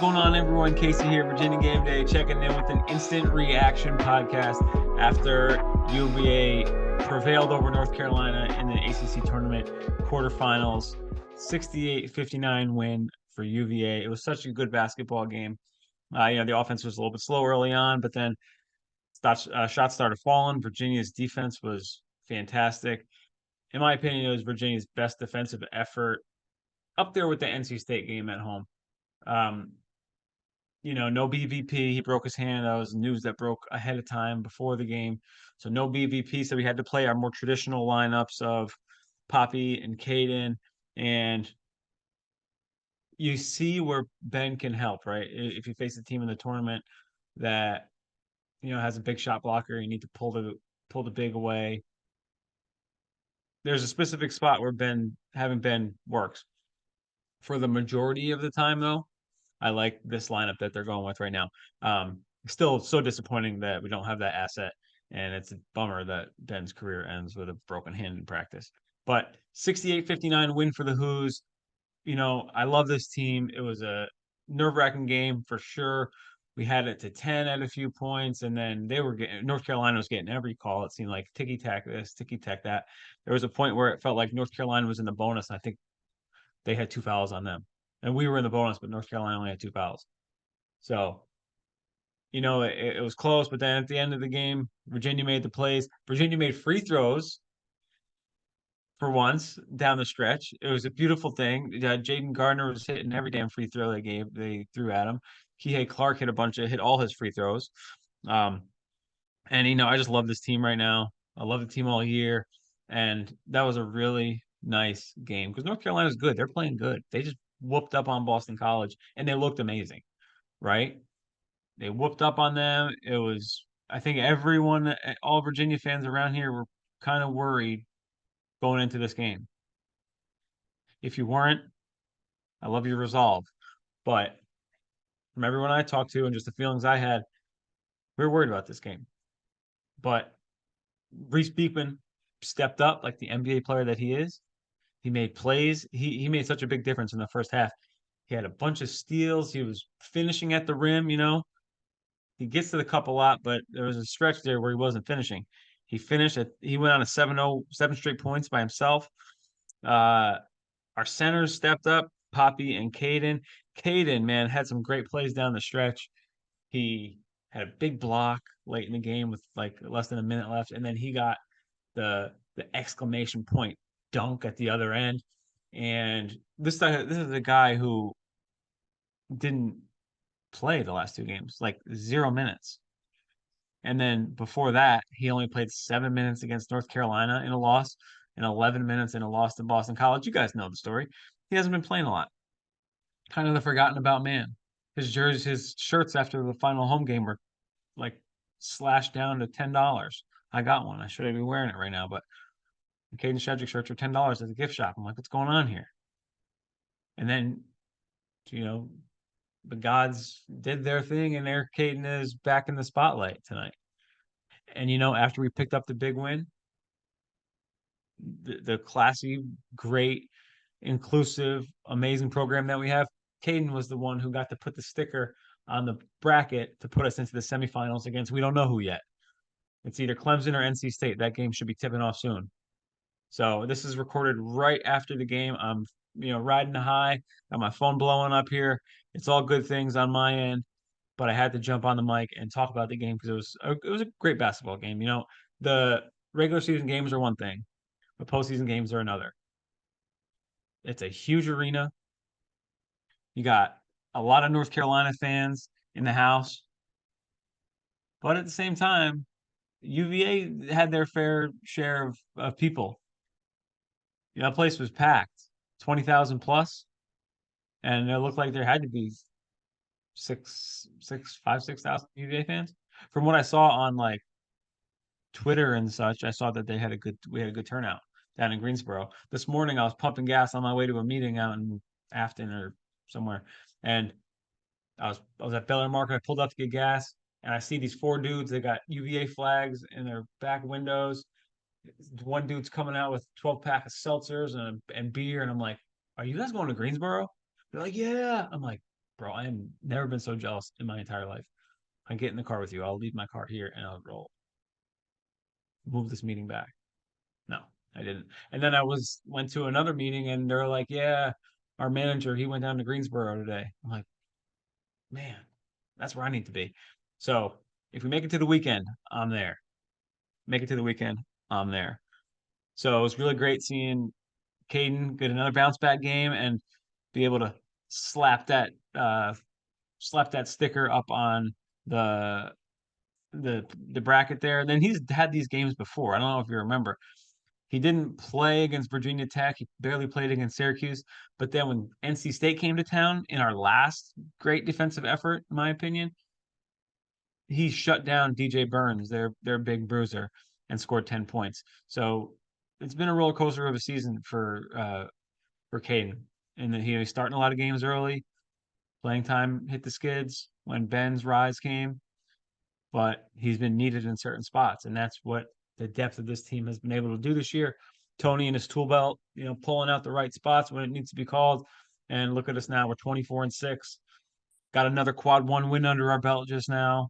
going on, everyone? Casey here, Virginia Game Day, checking in with an instant reaction podcast after UVA prevailed over North Carolina in the ACC tournament quarterfinals. 68-59 win for UVA. It was such a good basketball game. The offense was a little bit slow early on, but then shots started falling. Virginia's defense was fantastic. In my opinion, it was Virginia's best defensive effort, up there with the NC State game at home. Um, no BVP. He broke his hand. That was news that broke ahead of time before the game. So no BVP. So we had to play our more traditional lineups of Poppy and Caden. And you see where Ben can help, right? If you face a team in the tournament that has a big shot blocker, you need to pull the big away. There's a specific spot where having Ben works. For the majority of the time, though, I like this lineup that they're going with right now. Still so disappointing that we don't have that asset, and it's a bummer that Ben's career ends with a broken hand in practice. But 68-59 win for the Hoos. I love this team. It was a nerve-wracking game for sure. We had it to 10 at a few points, and then North Carolina was getting every call. It seemed like ticky-tack this, ticky-tack that. There was a point where it felt like North Carolina was in the bonus, and I think they had 2 fouls on them. And we were in the bonus, but North Carolina only had 2 fouls. So, it was close, but then at the end of the game, Virginia made the plays. Virginia made free throws for once down the stretch. It was a beautiful thing. Jaden Gardner was hitting every damn free throw they threw at him. Kihei Clark hit all his free throws. And I just love this team right now. I love the team all year. And that was a really nice game because North Carolina's good. They're playing good. They just whooped up on Boston College and they looked amazing, right? They whooped up on them. I think all Virginia fans around here were kind of worried going into this game. If you weren't, I love your resolve. But from everyone I talked to and just the feelings I had, we were worried about this game. But Reese Beekman stepped up like the NBA player that he is. He made plays. He made such a big difference in the first half. He had a bunch of steals. He was finishing at the rim, He gets to the cup a lot, but there was a stretch there where he wasn't finishing. He went on a 7 straight points by himself. Our centers stepped up, Poppy and Caden. Caden, man, had some great plays down the stretch. He had a big block late in the game with like less than a minute left, and then he got the exclamation point dunk at the other end. And this is a guy who didn't play the last 2 games, like 0 minutes. And then before that, he only played 7 minutes against North Carolina in a loss and 11 minutes in a loss to Boston College. You guys know the story. He hasn't been playing a lot. Kind of the forgotten about man. His shirts after the final home game were like slashed down to $10. I got one. I should be wearing it right now, but the Caden Shedrick shirts are $10 at the gift shop. I'm like, what's going on here? And then, the gods did their thing, and Eric Caden is back in the spotlight tonight. And after we picked up the big win, the classy, great, inclusive, amazing program that we have, Caden was the one who got to put the sticker on the bracket to put us into the semifinals against we don't know who yet. It's either Clemson or NC State. That game should be tipping off soon. So this is recorded right after the game. I'm riding the high, got my phone blowing up here. It's all good things on my end, but I had to jump on the mic and talk about the game because it was a great basketball game. The regular season games are one thing, but postseason games are another. It's a huge arena. You got a lot of North Carolina fans in the house, but at the same time, UVA had their fair share of people. That place was packed, 20,000 plus, and it looked like there had to be 6,000 UVA fans. From what I saw on like Twitter and such, I saw that we had a good turnout down in Greensboro. This morning I was pumping gas on my way to a meeting out in Afton or somewhere, and I was at Bel Air Market. I pulled up to get gas, and I see these 4 dudes. They got UVA flags in their back windows. One dude's coming out with 12-pack of seltzers and beer, and I'm like, "Are you guys going to Greensboro?" They're like, "Yeah." I'm like, bro, I have never been so jealous in my entire life. I get in the car with you. I'll leave my car here and I'll roll. Move this meeting back. No, I didn't. And then went to another meeting and they're like, yeah, our manager, he went down to Greensboro today. I'm like, man, that's where I need to be. So if we make it to the weekend, I'm there. Make it to the weekend, I'm there. So it was really great seeing Caden get another bounce back game and be able to slap that uh, slap that sticker up on the the bracket there. Then he's had these games before. I don't know if you remember. He didn't play against Virginia Tech. He barely played against Syracuse. But then when NC State came to town in our last great defensive effort, in my opinion, he shut down DJ Burns, their big bruiser, and scored 10 points. So it's been a roller coaster of a season for Caden. And he's starting a lot of games early. Playing time hit the skids when Ben's rise came, but he's been needed in certain spots, and that's what the depth of this team has been able to do this year. Tony and his tool belt, pulling out the right spots when it needs to be called. And look at us now; we're 24-6. Got another quad one win under our belt just now,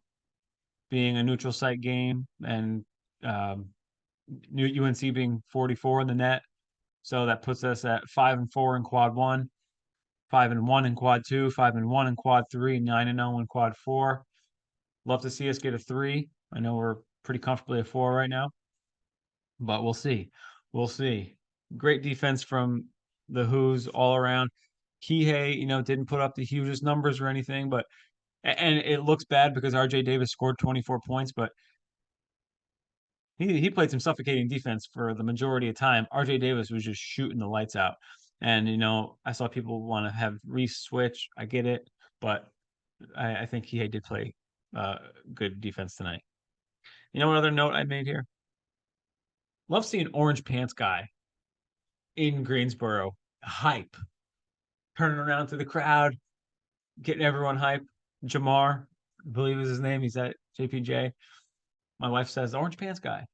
being a neutral site game, and um, UNC being 44 in the net. So that puts us at 5-4 in quad one, 5-1 in quad two, 5-1 in quad three, 9-0 in quad four. Love to see us get a 3. I know we're pretty comfortably a 4 right now, but we'll see. We'll see. Great defense from the Who's all around. Kihei, didn't put up the hugest numbers or anything, but and it looks bad because RJ Davis scored 24 points, but he played some suffocating defense for the majority of time. RJ Davis was just shooting the lights out. And I saw people want to have Reese switch. I get it, but I think he did play good defense tonight. You know what other note I made here? Love seeing Orange Pants Guy in Greensboro. Hype. Turning around to the crowd, getting everyone hype. Jamar, I believe is his name. He's at JPJ. My wife says Orange Pants Guy.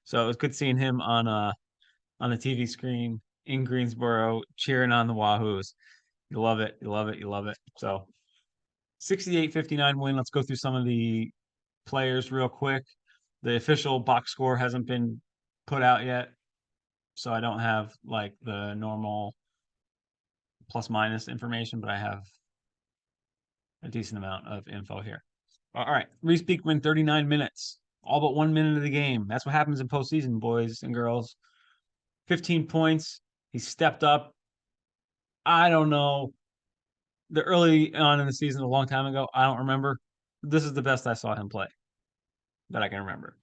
So it was good seeing him on the TV screen in Greensboro, cheering on the Wahoos. You love it. You love it. You love it. So 68-59 win. Let's go through some of the players real quick. The official box score hasn't been put out yet, so I don't have like the normal plus minus information, but I have a decent amount of info here. All right, Reese Beekman, 39 minutes, all but 1 minute of the game. That's what happens in postseason, boys and girls. 15 points. He stepped up. I don't know. The early on in the season, a long time ago, I don't remember. This is the best I saw him play that I can remember.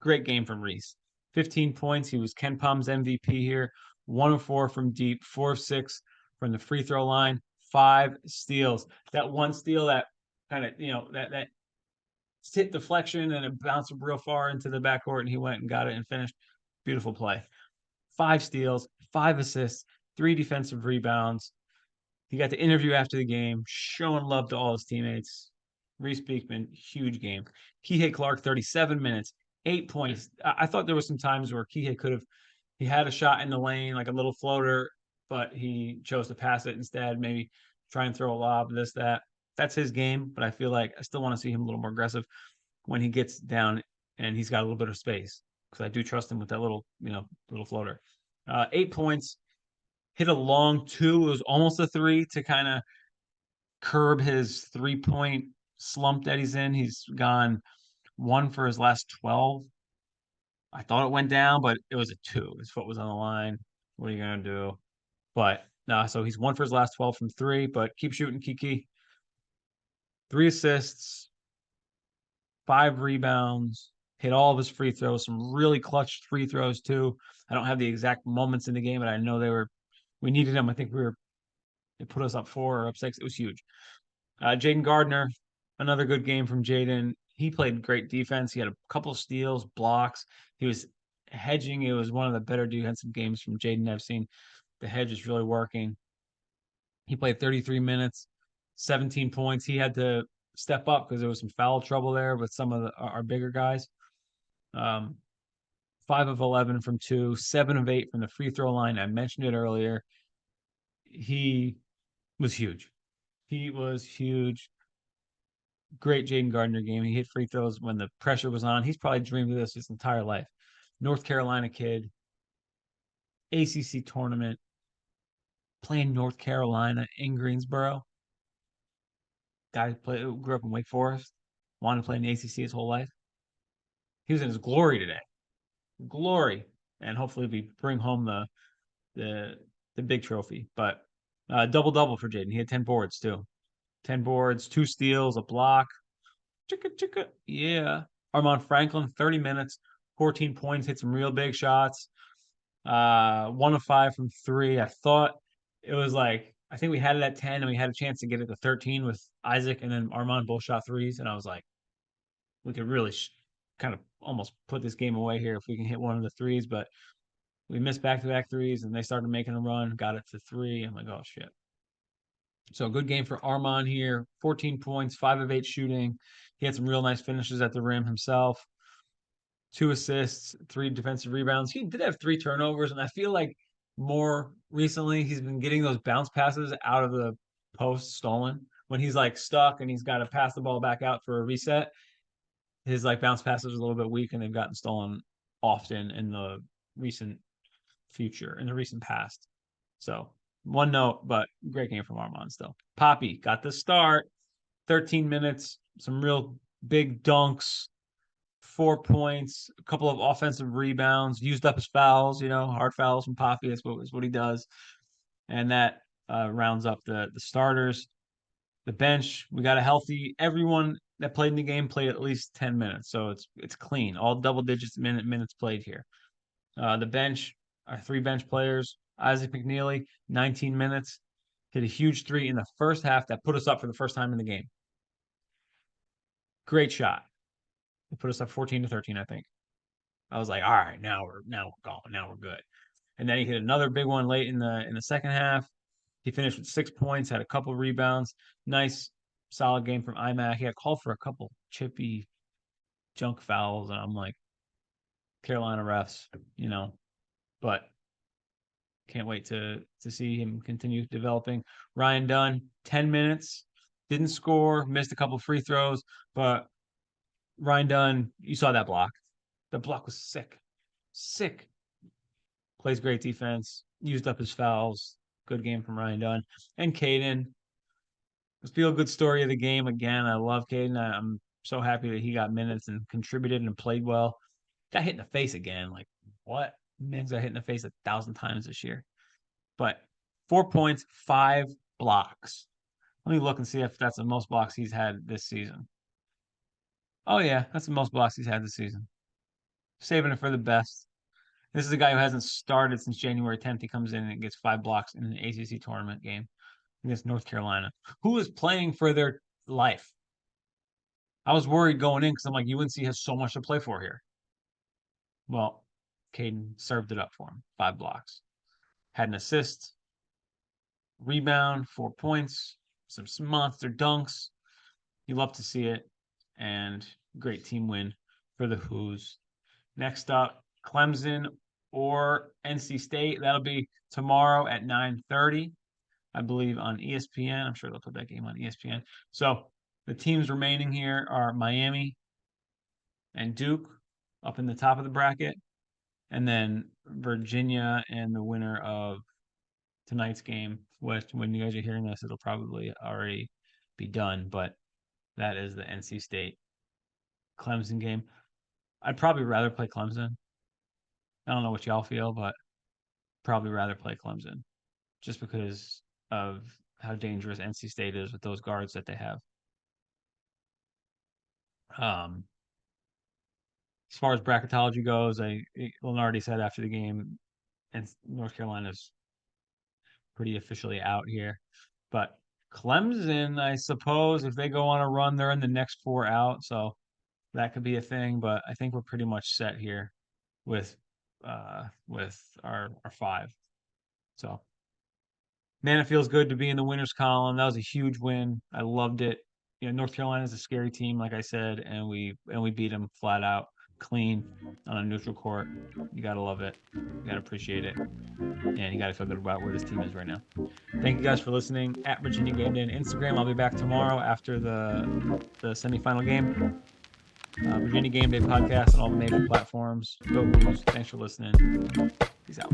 Great game from Reese. 15 points. He was Ken Palm's MVP here. 1 of 4 from deep, 4 of 6 from the free throw line, 5 steals. That one steal that kind of, that hit deflection and it bounced real far into the backcourt and he went and got it and finished. Beautiful play. 5 steals, 5 assists, 3 defensive rebounds. He got the interview after the game, showing love to all his teammates. Reese Beekman, huge game. Kihei Clark, 37 minutes, 8 points. I thought there was some times where Kihei he had a shot in the lane, like a little floater, but he chose to pass it instead, maybe try and throw a lob, this, that. That's his game, but I feel like I still want to see him a little more aggressive when he gets down and he's got a little bit of space because I do trust him with that little floater. 8 points, hit a long 2. It was almost a 3 to kind of curb his 3-point slump that he's in. He's gone 1 for his last 12. I thought it went down, but it was a 2. His foot was on the line. What are you going to do? But no, so he's 1 for his last 12 from 3, but keep shooting, Kiki. 3 assists, 5 rebounds, hit all of his free throws, some really clutch free throws too. I don't have the exact moments in the game, but I know we needed them. I think they put us up 4 or up 6. It was huge. Jaden Gardner, another good game from Jaden. He played great defense. He had a couple of steals, blocks. He was hedging. It was one of the better defensive games from Jaden I've seen. The hedge is really working. He played 33 minutes, 17 points. He had to step up because there was some foul trouble there with some of our bigger guys. 5 of 11 from 2, 7 of 8 from the free throw line. I mentioned it earlier. He was huge. He was huge. Great Jaden Gardner game. He hit free throws when the pressure was on. He's probably dreamed of this his entire life. North Carolina kid, ACC tournament, playing North Carolina in Greensboro. Guy grew up in Wake Forest, wanted to play in the ACC his whole life. He was in his glory today, glory, and hopefully we bring home the the big trophy. But double double for Jaden. He had 10 boards too, 10 boards, 2 steals, a block. Chicka chicka, yeah. Armand Franklin, 30 minutes, 14 points, hit some real big shots. 1 of 5 from three. I thought it was like I think we had it at 10 and we had a chance to get it to 13 with Isaac and then Armand both shot threes. And I was like, we could really kind of almost put this game away here if we can hit one of the threes. But we missed back-to-back threes and they started making a run, got it to three. I'm like, oh shit. So a good game for Armand here. 14 points, 5 of 8 shooting. He had some real nice finishes at the rim himself. 2 assists, 3 defensive rebounds. He did have 3 turnovers, and I feel like more recently he's been getting those bounce passes out of the post stolen. When he's like stuck and he's got to pass the ball back out for a reset, his like bounce passes are a little bit weak and they've gotten stolen often in the recent in the recent past. So one note, but great game from Armand still. Poppy got the start, 13 minutes, some real big dunks, 4 points, a couple of offensive rebounds, used up his fouls, hard fouls from Poppy. That's what he does. And that rounds up the starters. The bench, we got a healthy, everyone that played in the game played at least 10 minutes. So it's clean. All double digits minutes played here. The bench, our 3 bench players, Isaac McNeely, 19 minutes, hit a huge three in the first half that put us up for the first time in the game. Great shot. It put us up 14-13, I think. I was like, all right, now we're gone. Now we're good. And then he hit another big one late in the second half. He finished with 6 points, had a couple rebounds. Nice, solid game from IMAC. He got called for a couple chippy junk fouls, and I'm like, Carolina refs, but can't wait to see him continue developing. Ryan Dunn, 10 minutes, didn't score, missed a couple free throws, but Ryan Dunn, you saw that block. The block was sick. Sick. Plays great defense, used up his fouls. Good game from Ryan Dunn. And Caden, feel good story of the game again. I love Caden. I'm so happy that he got minutes and contributed and played well. Got hit in the face again. Like, what? Migs got hit in the face 1,000 times this year. But 4 points, 5 blocks. Let me look and see if that's the most blocks he's had this season. Oh, yeah, that's the most blocks he's had this season. Saving it for the best. This is a guy who hasn't started since January 10th. He comes in and gets 5 blocks in an ACC tournament game against North Carolina, who is playing for their life. I was worried going in because I'm like, UNC has so much to play for here. Well, Caden served it up for him. 5 blocks. Had an assist, rebound, 4 points, some monster dunks. You love to see it. And great team win for the Who's. Next up, Clemson or NC State. That'll be tomorrow at 9:30, I believe, on ESPN. I'm sure they'll put that game on ESPN. So the teams remaining here are Miami and Duke up in the top of the bracket, and then Virginia and the winner of tonight's game. When you guys are hearing this, it'll probably already be done, but that is the NC State Clemson game. I'd probably rather play Clemson. I don't know what y'all feel, but probably rather play Clemson just because of how dangerous NC State is with those guards that they have. As far as bracketology goes, Lenardi said after the game, and North Carolina's pretty officially out here. But Clemson, I suppose, if they go on a run, they're in the next 4 out, so that could be a thing. But I think we're pretty much set here with our 5. So, man, it feels good to be in the winners column. That was a huge win. I loved it. North Carolina is a scary team, like I said, and we beat them flat out. clean on a neutral court. You got to love it. You got to appreciate it. And you got to feel good about where this team is right now. Thank you guys for listening. At Virginia Game Day on Instagram. I'll be back tomorrow after the semifinal game. Virginia Game Day podcast on all the major platforms. Go Blues. Thanks for listening. Peace out.